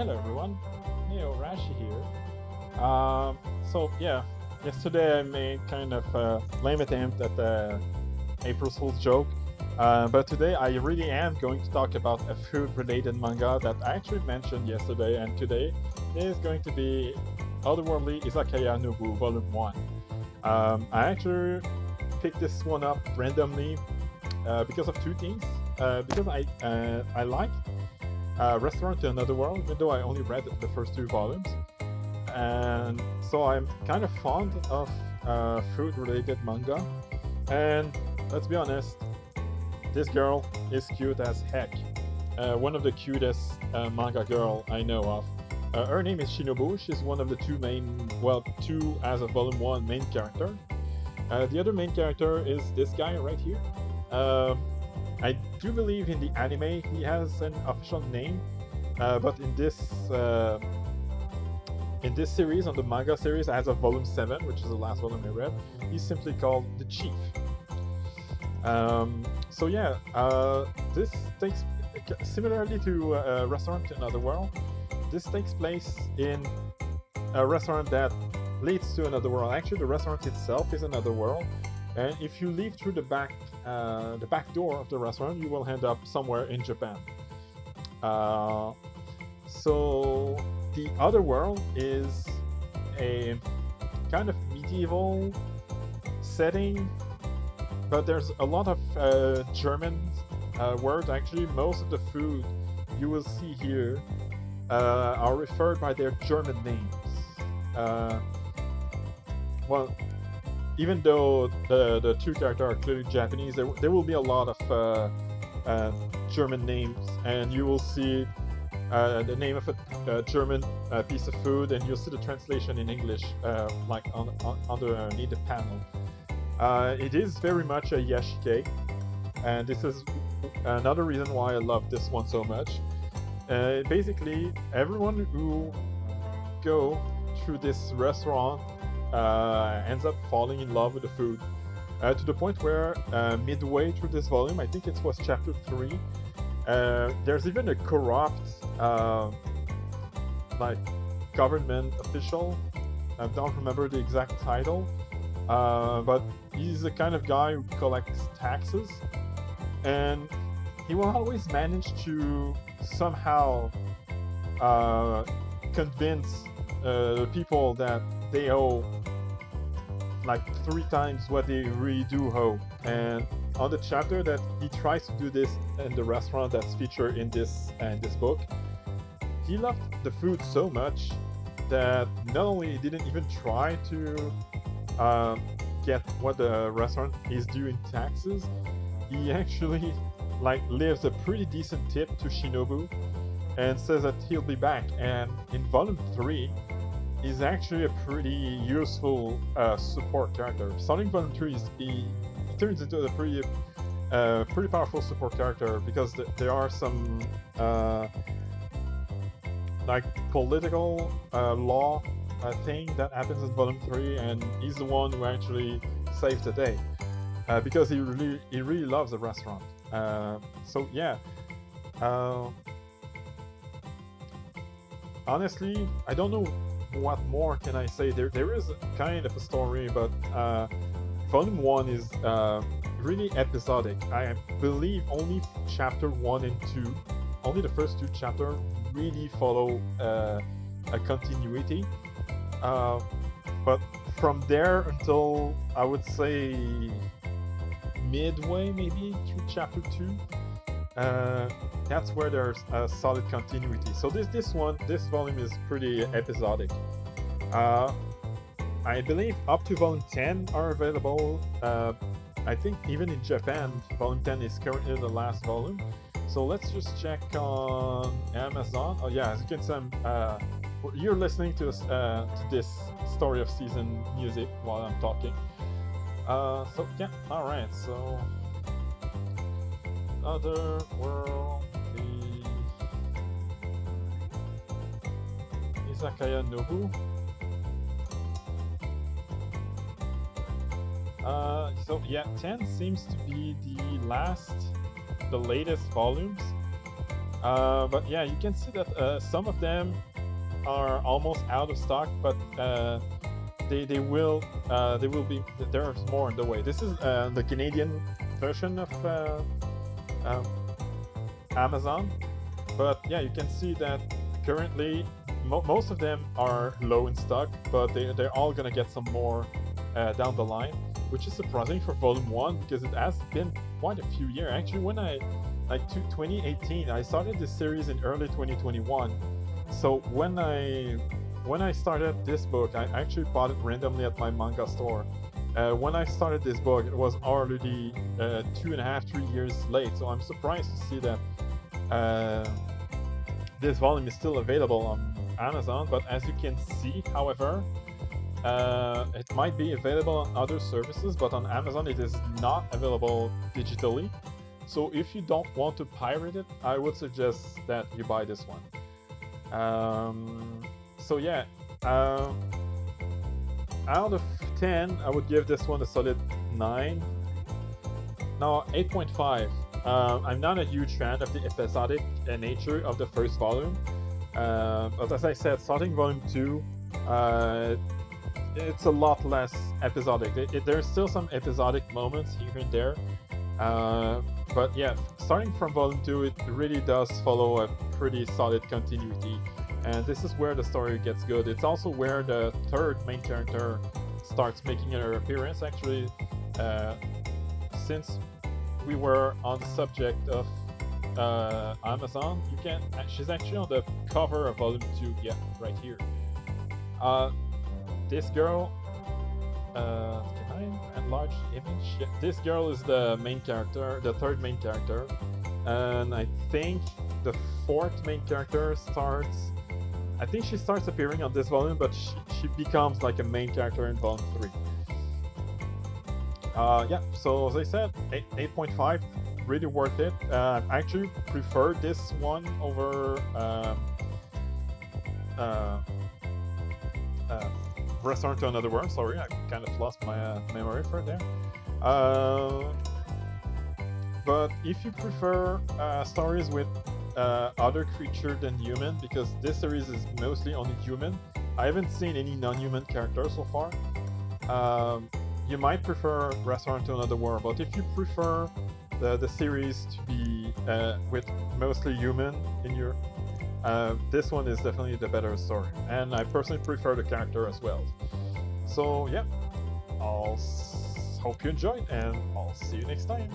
Hello everyone, Neo Rashi here. So yeah, yesterday I made kind of a lame attempt at the April Fool's joke, but today I really am going to talk about a food-related manga that I actually mentioned yesterday, and today is going to be Otherworly Izakaya Nobu Volume 1. I actually picked this one up randomly because of two things. Because I like Restaurant to Another World, even though I only read the first two volumes. And so I'm kind of fond of food-related manga. And let's be honest, this girl is cute as heck. One of the cutest manga girl I know of. Her name is Shinobu. She's one of the two as of Volume 1 main character. The other main character is this guy right here. I do believe in the anime he has an official name, but in this series, on the manga series, as of Volume 7, which is the last volume I read, he's simply called the Chief. So yeah, this takes similarly to Restaurant in Another World. This takes place in a restaurant that leads to another world. Actually, the restaurant itself is another world, and if you leave through the back door of the restaurant, you will end up somewhere in Japan. So the other world is a kind of medieval setting, but there's a lot of German words. Actually, most of the food you will see here are referred by their German names. Well, even though the two characters are clearly Japanese, there will be a lot of German names, and you will see the name of a German piece of food, and you'll see the translation in English, like underneath the panel. It is very much a yashike, and this is another reason why I love this one so much. Basically, everyone who go through this restaurant ends up falling in love with the food, to the point where midway through this volume, I think it was chapter 3, there's even a corrupt like government official. I don't remember the exact title, but he's the kind of guy who collects taxes, and he will always manage to somehow convince the people that they owe like 3 times what they really do owe. And on the chapter that he tries to do this in the restaurant that's featured in this book, he loved the food so much that not only he didn't even try to get what the restaurant is due in taxes, he actually like leaves a pretty decent tip to Shinobu and says that he'll be back. And in volume 3, he's actually a pretty useful support character. Starting volume 3, he turns into a pretty powerful support character, because there are some like political law thing that happens in volume 3, and he's the one who actually saves the day, because he really loves the restaurant. So yeah, honestly, I don't know what more can I say. There is kind of a story, but volume 1 is really episodic. I believe only chapter 1 and 2, only the first 2 chapters really follow a continuity, but from there until, I would say, midway maybe through chapter 2, that's where there's a solid continuity. So this volume is pretty episodic. I believe up to volume 10 are available. I think even in Japan, volume 10 is currently the last volume. So let's just check on Amazon. Oh yeah, as you can see, you're listening to this story of season music while I'm talking. So yeah, all right. So Otherworldly Izakaya Nobu. So yeah, 10 seems to be the latest volumes. But yeah, you can see that some of them are almost out of stock, but they will be, there's more on the way. This is the Canadian version of um, Amazon, but yeah, you can see that currently most of them are low in stock, but they're all gonna get some more down the line, which is surprising for Volume 1 because it has been quite a few years. Actually, when I, like 2018, I started this series in early 2021. So when I started this book, I actually bought it randomly at my manga store. When I started this book, it was already 2.5, 3 years late. So I'm surprised to see that this volume is still available on Amazon. But as you can see, however, it might be available on other services, but on Amazon it is not available digitally. So if you don't want to pirate it, I would suggest that you buy this one. So yeah, out of 10, I would give this one a solid 9. No, 8.5. I'm not a huge fan of the episodic nature of the first volume. But as I said, starting volume 2, it's a lot less episodic. There's still some episodic moments here and there. But yeah, starting from volume 2, it really does follow a pretty solid continuity. And this is where the story gets good. It's also where the third main character starts making her appearance. Actually, since we were on the subject of Amazon, she's actually on the cover of volume 2. Yeah, right here. This girl, can I enlarge the image? Yeah, this girl is the main character, the third main character, and I think the fourth main character starts. I think she starts appearing on this volume, but she becomes like a main character in volume 3. Yeah, so as I said, 8.5, really worth it. I actually prefer this one over Return to Another World. Sorry, I kind of lost my memory for it there. But if you prefer stories with other creature than human, because this series is mostly only human, I haven't seen any non-human characters so far. You might prefer Return to Another World, but if you prefer the series to be with mostly human in your, this one is definitely the better story, and I personally prefer the character as well. So yeah, I'll hope you enjoyed, and I'll see you next time.